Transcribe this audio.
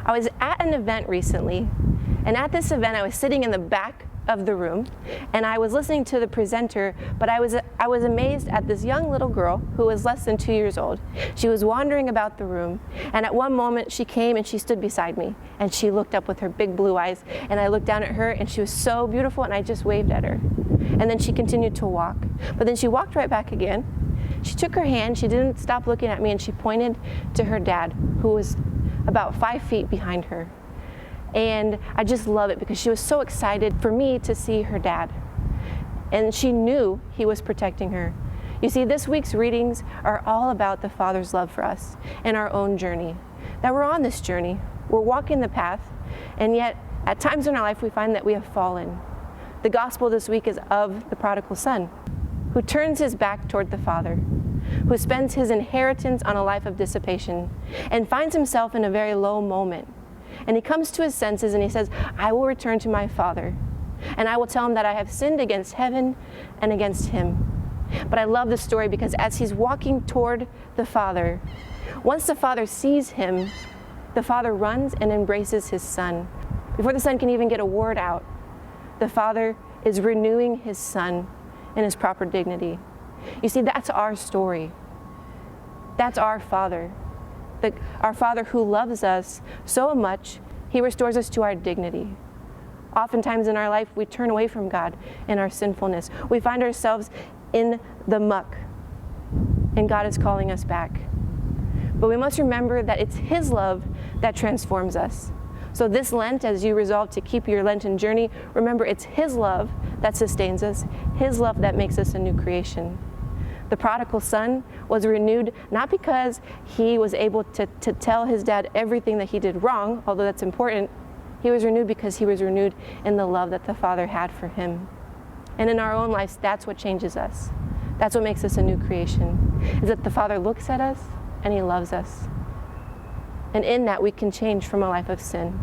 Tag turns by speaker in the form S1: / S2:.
S1: I was at an event recently, and at this event I was sitting in the back of the room, and I was listening to the presenter, but I was amazed at this young little girl who was less than 2 years old. She was wandering about the room, and at one moment she came and she stood beside me, and she looked up with her big blue eyes, and I looked down at her, and she was so beautiful, and I just waved at her. And then she continued to walk, but then she walked right back again. She took her hand, she didn't stop looking at me, and she pointed to her dad, who was about 5 feet behind her. And I just love it because she was so excited for me to see her dad. And she knew he was protecting her. You see, this week's readings are all about the Father's love for us and our own journey. That we're on this journey, we're walking the path, and yet at times in our life we find that we have fallen. The gospel this week is of the prodigal son, who turns his back toward the Father, who spends his inheritance on a life of dissipation and finds himself in a very low moment. And he comes to his senses and he says, I will return to my Father, and I will tell him that I have sinned against heaven and against him. But I love this story because as he's walking toward the Father, once the Father sees him, the Father runs and embraces his Son. Before the Son can even get a word out, the Father is renewing his Son in his proper dignity. You see, that's our story. That's our Father. Our Father who loves us so much, he restores us to our dignity. Oftentimes in our life, we turn away from God in our sinfulness. We find ourselves in the muck, and God is calling us back. But we must remember that it's his love that transforms us. So this Lent, as you resolve to keep your Lenten journey, remember it's his love that sustains us, his love that makes us a new creation. The prodigal son was renewed not because he was able to tell his dad everything that he did wrong, although that's important. He was renewed because he was renewed in the love that the Father had for him. And in our own lives, that's what changes us. That's what makes us a new creation, is that the Father looks at us and he loves us. And in that, we can change from a life of sin.